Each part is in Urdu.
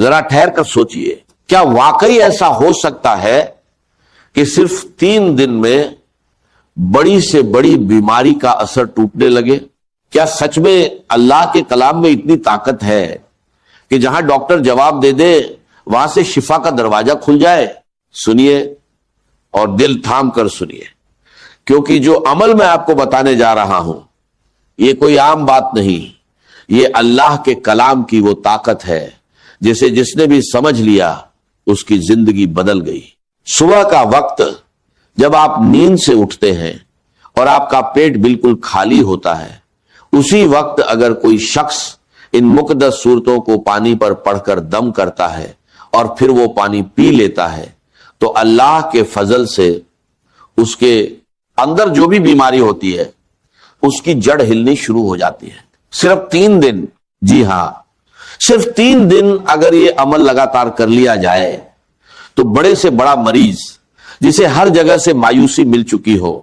ذرا ٹھہر کر سوچئے، کیا واقعی ایسا ہو سکتا ہے کہ صرف 3 دن میں بڑی سے بڑی بیماری کا اثر ٹوٹنے لگے؟ کیا سچ میں اللہ کے کلام میں اتنی طاقت ہے کہ جہاں ڈاکٹر جواب دے دے وہاں سے شفا کا دروازہ کھل جائے؟ سنیے اور دل تھام کر سنیے، کیونکہ جو عمل میں آپ کو بتانے جا رہا ہوں یہ کوئی عام بات نہیں، یہ اللہ کے کلام کی وہ طاقت ہے جسے جس نے بھی سمجھ لیا اس کی زندگی بدل گئی۔ صبح کا وقت جب آپ نیند سے اٹھتے ہیں اور آپ کا پیٹ بالکل خالی ہوتا ہے، اسی وقت اگر کوئی شخص ان مقدس صورتوں کو پانی پر پڑھ کر دم کرتا ہے اور پھر وہ پانی پی لیتا ہے تو اللہ کے فضل سے اس کے اندر جو بھی بیماری ہوتی ہے اس کی جڑ ہلنی شروع ہو جاتی ہے۔ صرف 3 دن، جی ہاں صرف 3 دن اگر یہ عمل لگاتار کر لیا جائے تو بڑے سے بڑا مریض جسے ہر جگہ سے مایوسی مل چکی ہو،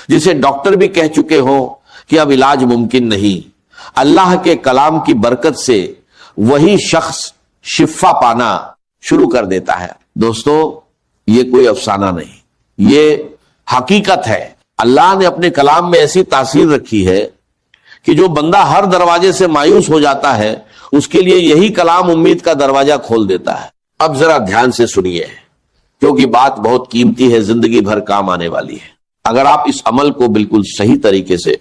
جسے ڈاکٹر بھی کہہ چکے ہو کہ اب علاج ممکن نہیں، اللہ کے کلام کی برکت سے وہی شخص شفا پانا شروع کر دیتا ہے۔ دوستو یہ کوئی افسانہ نہیں، یہ حقیقت ہے۔ اللہ نے اپنے کلام میں ایسی تاثیر رکھی ہے کہ جو بندہ ہر دروازے سے مایوس ہو جاتا ہے اس کے لیے یہی کلام امید کا دروازہ کھول دیتا ہے۔ اب ذرا دھیان سے سنیے کیونکہ بات بہت قیمتی ہے، زندگی بھر کام آنے والی ہے۔ اگر آپ اس عمل کو بالکل صحیح طریقے سے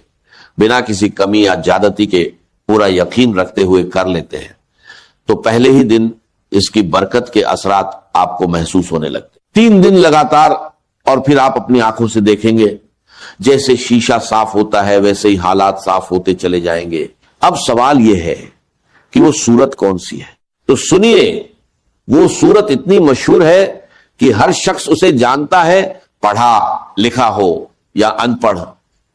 بنا کسی کمی یا زیادتی کے پورا یقین رکھتے ہوئے کر لیتے ہیں تو پہلے ہی دن اس کی برکت کے اثرات آپ کو محسوس ہونے لگتے۔ 3 دن لگاتار اور پھر آپ اپنی آنکھوں سے دیکھیں گے جیسے شیشہ صاف ہوتا ہے ویسے ہی حالات صاف ہوتے چلے جائیں گے۔ اب سوال یہ ہے کہ وہ صورت کون سی ہے؟ تو سنیے، وہ صورت اتنی مشہور ہے کہ ہر شخص اسے جانتا ہے، پڑھا لکھا ہو یا ان پڑھ،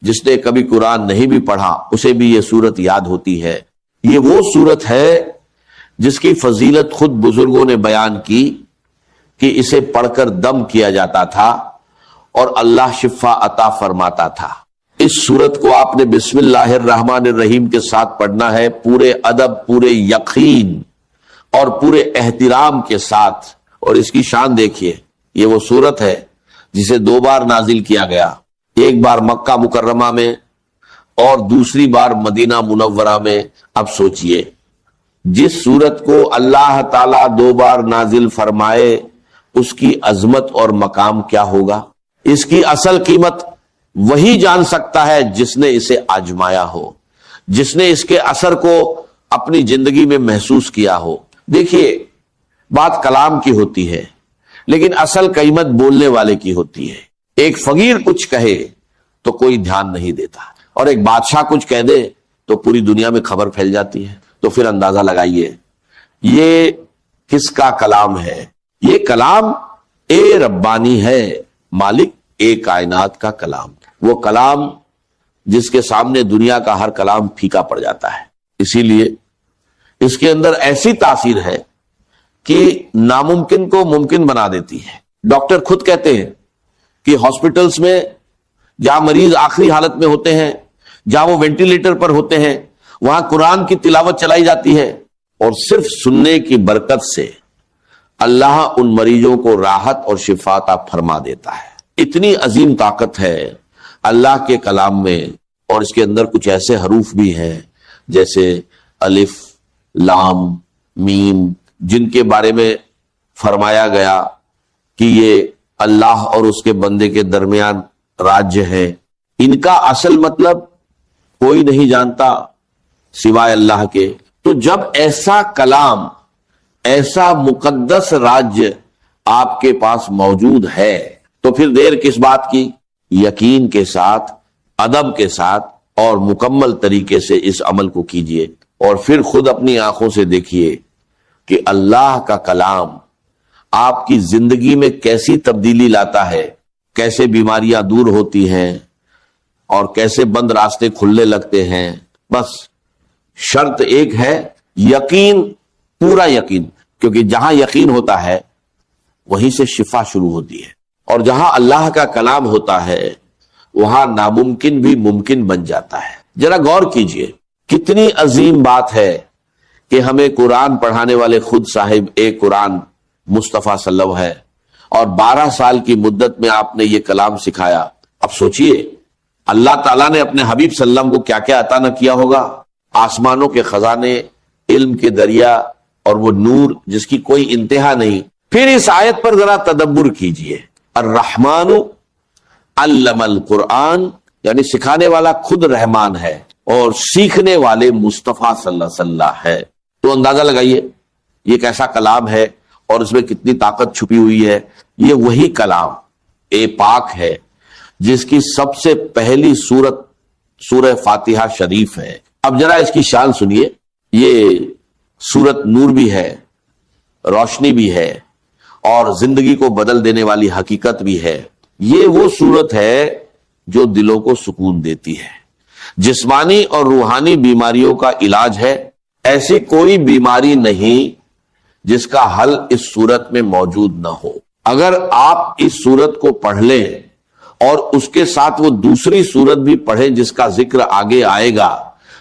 جس نے کبھی قرآن نہیں بھی پڑھا اسے بھی یہ صورت یاد ہوتی ہے۔ یہ وہ صورت ہے جس کی فضیلت خود بزرگوں نے بیان کی کہ اسے پڑھ کر دم کیا جاتا تھا اور اللہ شفا عطا فرماتا تھا۔ اس صورت کو آپ نے بسم اللہ الرحمن الرحیم کے ساتھ پڑھنا ہے، پورے ادب، پورے یقین اور پورے احترام کے ساتھ۔ اور اس کی شان دیکھیے، یہ وہ صورت ہے جسے 2 بار نازل کیا گیا، ایک بار مکہ مکرمہ میں اور دوسری بار مدینہ منورہ میں۔ اب سوچئے جس صورت کو اللہ تعالیٰ 2 بار نازل فرمائے اس کی عظمت اور مقام کیا ہوگا؟ اس کی اصل قیمت وہی جان سکتا ہے جس نے اسے آزمایا ہو، جس نے اس کے اثر کو اپنی زندگی میں محسوس کیا ہو۔ دیکھیے بات کلام کی ہوتی ہے لیکن اصل قیمت بولنے والے کی ہوتی ہے۔ ایک فقیر کچھ کہے تو کوئی دھیان نہیں دیتا، اور ایک بادشاہ کچھ کہہ دے تو پوری دنیا میں خبر پھیل جاتی ہے۔ تو پھر اندازہ لگائیے یہ کس کا کلام ہے؟ یہ کلام اے ربانی ہے، مالک اے کائنات کا کلام، وہ کلام جس کے سامنے دنیا کا ہر کلام پھیکا پڑ جاتا ہے۔ اسی لیے اس کے اندر ایسی تاثیر ہے کہ ناممکن کو ممکن بنا دیتی ہے۔ ڈاکٹر خود کہتے ہیں کہ ہاسپٹلز میں جہاں مریض آخری حالت میں ہوتے ہیں، جہاں وہ وینٹیلیٹر پر ہوتے ہیں، وہاں قرآن کی تلاوت چلائی جاتی ہے اور صرف سننے کی برکت سے اللہ ان مریضوں کو راحت اور شفا عطا فرما دیتا ہے۔ اتنی عظیم طاقت ہے اللہ کے کلام میں، اور اس کے اندر کچھ ایسے حروف بھی ہیں جیسے الف، لام، میم، جن کے بارے میں فرمایا گیا کہ یہ اللہ اور اس کے بندے کے درمیان راج ہے۔ ان کا اصل مطلب کوئی نہیں جانتا سوائے اللہ کے۔ تو جب ایسا کلام، ایسا مقدس راج آپ کے پاس موجود ہے تو پھر دیر کس بات کی؟ یقین کے ساتھ، ادب کے ساتھ اور مکمل طریقے سے اس عمل کو کیجئے، اور پھر خود اپنی آنکھوں سے دیکھیے کہ اللہ کا کلام آپ کی زندگی میں کیسی تبدیلی لاتا ہے، کیسے بیماریاں دور ہوتی ہیں اور کیسے بند راستے کھلنے لگتے ہیں۔ بس شرط ایک ہے، یقین، پورا یقین، کیونکہ جہاں یقین ہوتا ہے وہیں سے شفا شروع ہوتی ہے، اور جہاں اللہ کا کلام ہوتا ہے وہاں ناممکن بھی ممکن بن جاتا ہے۔ ذرا غور کیجئے کتنی عظیم بات ہے کہ ہمیں قرآن پڑھانے والے خود صاحب ایک قرآن مصطفیٰ صلی اللہ علیہ وسلم ہے، اور 12 سال کی مدت میں آپ نے یہ کلام سکھایا۔ اب سوچئے اللہ تعالیٰ نے اپنے حبیب صلی اللہ علیہ وسلم کو کیا کیا عطا نہ کیا ہوگا، آسمانوں کے خزانے، علم کے دریا، اور وہ نور جس کی کوئی انتہا نہیں۔ پھر اس آیت پر ذرا تدبر کیجئے، الرحمن علم القرآن، یعنی سکھانے والا خود رحمان ہے اور سیکھنے والے مصطفیٰ صلی اللہ علیہ وسلم ہے۔ تو اندازہ لگائیے یہ کیسا کلام ہے اور اس میں کتنی طاقت چھپی ہوئی ہے۔ یہ وہی کلام پاک ہے جس کی سب سے پہلی سورت سورہ فاتحہ شریف ہے۔ اب ذرا اس کی شان سنیے، یہ سورت نور بھی ہے، روشنی بھی ہے، اور زندگی کو بدل دینے والی حقیقت بھی ہے۔ یہ وہ سورت ہے جو دلوں کو سکون دیتی ہے، جسمانی اور روحانی بیماریوں کا علاج ہے۔ ایسی کوئی بیماری نہیں جس کا حل اس سورت میں موجود نہ ہو۔ اگر آپ اس سورت کو پڑھ لیں اور اس کے ساتھ وہ دوسری سورت بھی پڑھیں جس کا ذکر آگے آئے گا،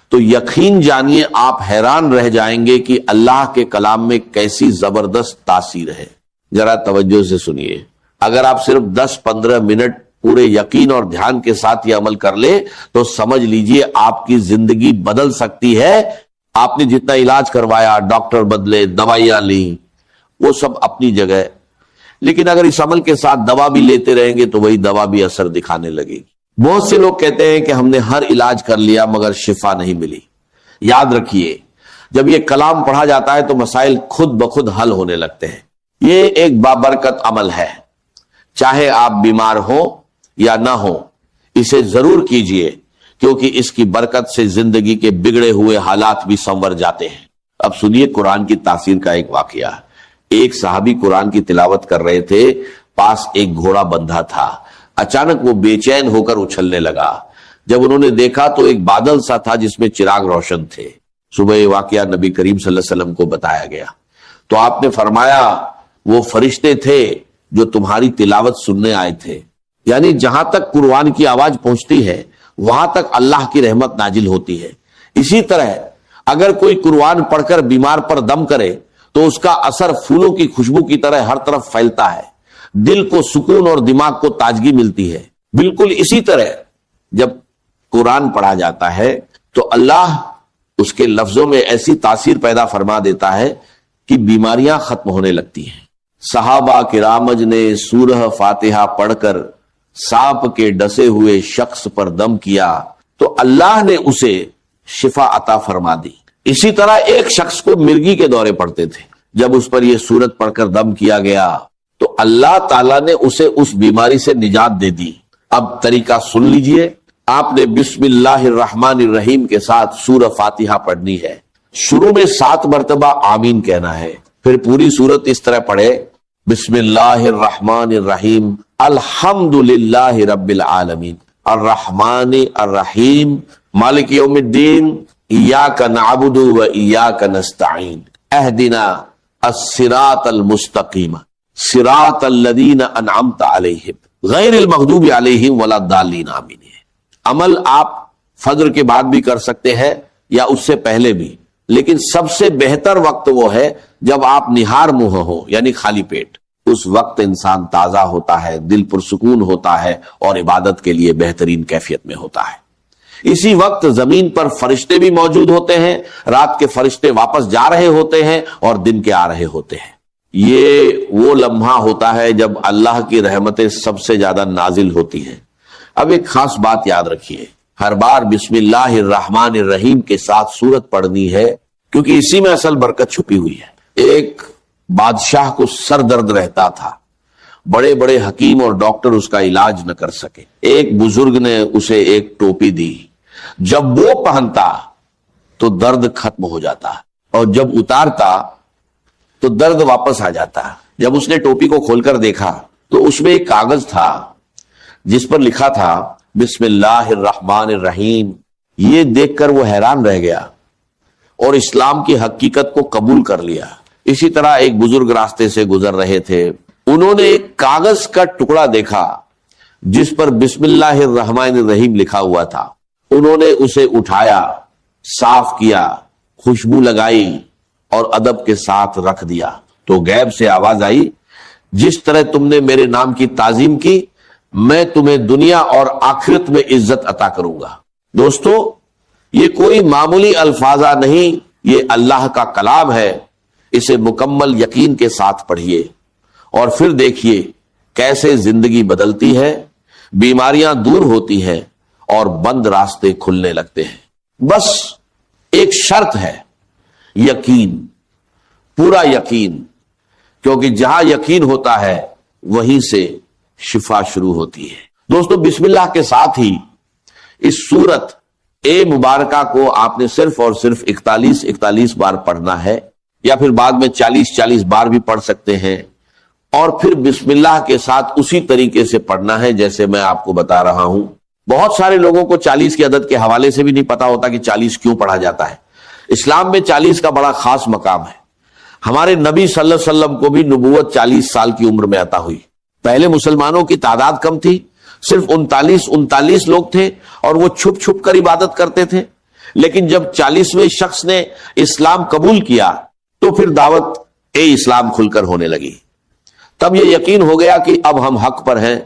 تو یقین جانیے آپ حیران رہ جائیں گے کہ اللہ کے کلام میں کیسی زبردست تاثیر ہے۔ ذرا توجہ سے سنیے، اگر آپ صرف 10-15 منٹ پورے یقین اور دھیان کے ساتھ یہ عمل کر لیں تو سمجھ لیجئے آپ کی زندگی بدل سکتی ہے۔ آپ نے جتنا علاج کروایا، ڈاکٹر بدلے، دوائیاں لیں، وہ سب اپنی جگہ، لیکن اگر اس عمل کے ساتھ دوا بھی لیتے رہیں گے تو وہی دوا بھی اثر دکھانے لگے گی۔ بہت سے لوگ کہتے ہیں کہ ہم نے ہر علاج کر لیا مگر شفا نہیں ملی۔ یاد رکھیے، جب یہ کلام پڑھا جاتا ہے تو مسائل خود بخود حل ہونے لگتے ہیں۔ یہ ایک بابرکت عمل ہے، چاہے آپ بیمار ہو یا نہ ہو، اسے ضرور کیجئے، کیونکہ اس کی برکت سے زندگی کے بگڑے ہوئے حالات بھی سنور جاتے ہیں۔ اب سنیے قرآن کی تاثیر کا ایک واقعہ۔ ایک صحابی قرآن کی تلاوت کر رہے تھے، پاس ایک گھوڑا بندھا تھا۔ اچانک وہ بے چین ہو کر اچھلنے لگا۔ جب انہوں نے دیکھا تو ایک بادل سا تھا جس میں چراغ روشن تھے۔ صبح یہ واقعہ نبی کریم صلی اللہ علیہ وسلم کو بتایا گیا تو آپ نے فرمایا وہ فرشتے تھے جو تمہاری تلاوت سننے آئے تھے۔ یعنی جہاں تک قرآن کی آواز پہنچتی ہے وہاں تک اللہ کی رحمت نازل ہوتی ہے۔ اسی طرح اگر کوئی قرآن پڑھ کر بیمار پر دم کرے تو اس کا اثر پھولوں کی خوشبو کی طرح ہر طرف پھیلتا ہے، دل کو سکون اور دماغ کو تازگی ملتی ہے۔ بالکل اسی طرح جب قرآن پڑھا جاتا ہے تو اللہ اس کے لفظوں میں ایسی تاثیر پیدا فرما دیتا ہے کہ بیماریاں ختم ہونے لگتی ہیں۔ صحابہ کرامج نے سورہ فاتحہ پڑھ کر سانپ کے ڈسے ہوئے شخص پر دم کیا تو اللہ نے اسے شفا عطا فرما دی۔ اسی طرح ایک شخص کو مرگی کے دورے پڑتے تھے، جب اس پر یہ سورت پڑھ کر دم کیا گیا تو اللہ تعالیٰ نے اسے اس بیماری سے نجات دے دی۔ اب طریقہ سن لیجئے، آپ نے بسم اللہ الرحمن الرحیم کے ساتھ سورہ فاتحہ پڑھنی ہے۔ شروع میں 7 مرتبہ آمین کہنا ہے، پھر پوری سورت اس طرح پڑھے، بسم اللہ الرحمن الرحیم الحمد للہ رب العالمین الرحمن الرحیم مالک یوم الدین ایاک نعبد و ایاک نستعین اہدنا الصراط المستقیم صراط الذین انعمت علیہم غیر المغضوب علیہم ولا الضالین آمین۔ عمل آپ فجر کے بعد بھی کر سکتے ہیں یا اس سے پہلے بھی، لیکن سب سے بہتر وقت وہ ہے جب آپ نہار منہ ہو، یعنی خالی پیٹ۔ اس وقت انسان تازہ ہوتا ہے، دل پرسکون ہوتا ہے اور عبادت کے لیے بہترین کیفیت میں ہوتا ہے۔ اسی وقت زمین پر فرشتے بھی موجود ہوتے ہیں، رات کے فرشتے واپس جا رہے ہوتے ہیں اور دن کے آ رہے ہوتے ہیں۔ یہ وہ لمحہ ہوتا ہے جب اللہ کی رحمتیں سب سے زیادہ نازل ہوتی ہیں۔ اب ایک خاص بات یاد رکھیے، ہر بار بسم اللہ الرحمن الرحیم کے ساتھ سورت پڑھنی ہے، کیونکہ اسی میں اصل برکت چھپی ہوئی ہے۔ ایک بادشاہ کو سر درد رہتا تھا، بڑے بڑے حکیم اور ڈاکٹر اس کا علاج نہ کر سکے۔ ایک بزرگ نے اسے ایک ٹوپی دی، جب وہ پہنتا تو درد ختم ہو جاتا اور جب اتارتا تو درد واپس آ جاتا۔ جب اس نے ٹوپی کو کھول کر دیکھا تو اس میں ایک کاغذ تھا جس پر لکھا تھا بسم اللہ الرحمن الرحیم۔ یہ دیکھ کر وہ حیران رہ گیا اور اسلام کی حقیقت کو قبول کر لیا۔ اسی طرح ایک بزرگ راستے سے گزر رہے تھے، انہوں نے ایک کاغذ کا ٹکڑا دیکھا جس پر بسم اللہ الرحمن الرحیم لکھا ہوا تھا۔ انہوں نے اسے اٹھایا، صاف کیا، خوشبو لگائی اور ادب کے ساتھ رکھ دیا تو غیب سے آواز آئی، جس طرح تم نے میرے نام کی تعظیم کی میں تمہیں دنیا اور آخرت میں عزت عطا کروں گا۔ دوستو، یہ کوئی معمولی الفاظہ نہیں، یہ اللہ کا کلام ہے۔ اسے مکمل یقین کے ساتھ پڑھیے اور پھر دیکھیے کیسے زندگی بدلتی ہے، بیماریاں دور ہوتی ہیں اور بند راستے کھلنے لگتے ہیں۔ بس ایک شرط ہے، یقین، پورا یقین، کیونکہ جہاں یقین ہوتا ہے وہیں سے شفا شروع ہوتی ہے۔ دوستو، بسم اللہ کے ساتھ ہی اس سورت اے مبارکہ کو آپ نے صرف اور صرف 41 بار پڑھنا ہے، یا پھر بعد میں 40 بار بھی پڑھ سکتے ہیں، اور پھر بسم اللہ کے ساتھ اسی طریقے سے پڑھنا ہے جیسے میں آپ کو بتا رہا ہوں۔ بہت سارے لوگوں کو 40 کی عدد کے حوالے سے بھی نہیں پتا ہوتا کہ 40 کیوں پڑھا جاتا ہے۔ اسلام میں 40 کا بڑا خاص مقام ہے۔ ہمارے نبی صلی اللہ علیہ وسلم کو بھی نبوت 40 سال کی عمر میں عطا ہوئی۔ پہلے مسلمانوں کی تعداد کم تھی، صرف 39 لوگ تھے اور وہ چھپ چھپ کر عبادت کرتے تھے، لیکن جب 40ویں شخص نے اسلام قبول کیا تو پھر دعوت اسلام کھل کر ہونے لگی۔ تب یہ یقین ہو گیا کہ اب ہم حق پر ہیں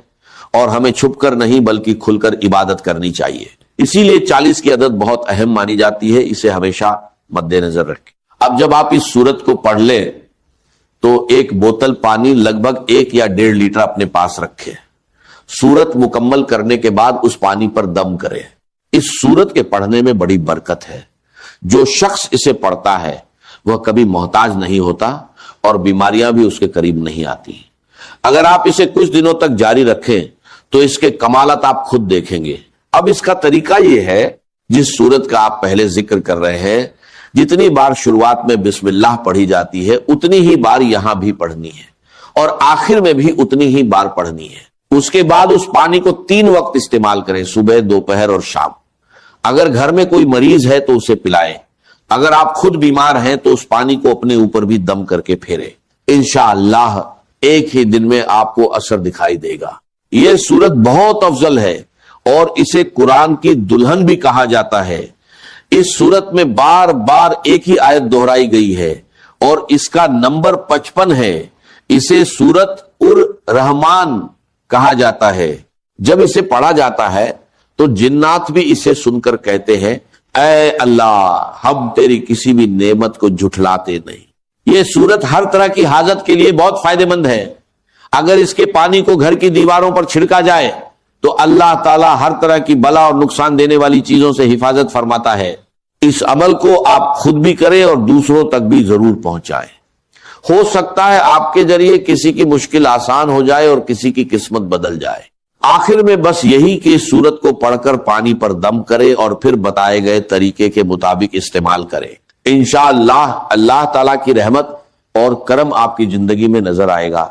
اور ہمیں چھپ کر نہیں بلکہ کھل کر عبادت کرنی چاہیے۔ اسی لیے 40 کی عدد بہت اہم مانی جاتی ہے، اسے ہمیشہ مد نظر رکھیں۔ اب جب آپ اس سورت کو پڑھ لیں تو ایک بوتل پانی لگ بھگ 1 یا 1.5 لیٹر اپنے پاس رکھے، سورت مکمل کرنے کے بعد اس پانی پر دم کرے۔ اس سورت کے پڑھنے میں بڑی برکت ہے۔ جو شخص اسے پڑھتا ہے وہ کبھی محتاج نہیں ہوتا اور بیماریاں بھی اس کے قریب نہیں آتی۔ اگر آپ اسے کچھ دنوں تک جاری رکھیں تو اس کے کمالات آپ خود دیکھیں گے۔ اب اس کا طریقہ یہ ہے، جس سورت کا آپ پہلے ذکر کر رہے ہیں، جتنی بار شروعات میں بسم اللہ پڑھی جاتی ہے اتنی ہی بار یہاں بھی پڑھنی ہے اور آخر میں بھی اتنی ہی بار پڑھنی ہے۔ اس کے بعد اس پانی کو 3 وقت استعمال کریں، صبح، دوپہر اور شام۔ اگر گھر میں کوئی مریض ہے تو اسے پلائیں، اگر آپ خود بیمار ہیں تو اس پانی کو اپنے اوپر بھی دم کر کے پھیریں۔ انشاءاللہ ایک ہی دن میں آپ کو اثر دکھائی دے گا۔ یہ سورت بہت افضل ہے اور اسے قرآن کی دلہن بھی کہا جاتا ہے۔ اس سورت میں بار بار ایک ہی آیت دہرائی گئی ہے اور اس کا نمبر 55 ہے۔ اسے سورت الرحمن کہا جاتا ہے۔ جب اسے پڑھا جاتا ہے تو جنات بھی اسے سن کر کہتے ہیں، اے اللہ، ہم تیری کسی بھی نعمت کو جھٹلاتے نہیں۔ یہ سورت ہر طرح کی حاجت کے لیے بہت فائدہ مند ہے۔ اگر اس کے پانی کو گھر کی دیواروں پر چھڑکا جائے تو اللہ تعالیٰ ہر طرح کی بلا اور نقصان دینے والی چیزوں سے حفاظت فرماتا ہے۔ اس عمل کو آپ خود بھی کریں اور دوسروں تک بھی ضرور پہنچائیں۔ ہو سکتا ہے آپ کے ذریعے کسی کی مشکل آسان ہو جائے اور کسی کی قسمت بدل جائے۔ آخر میں بس یہی کہ اس سورت کو پڑھ کر پانی پر دم کرے اور پھر بتائے گئے طریقے کے مطابق استعمال کرے۔ انشاءاللہ اللہ تعالیٰ کی رحمت اور کرم آپ کی زندگی میں نظر آئے گا۔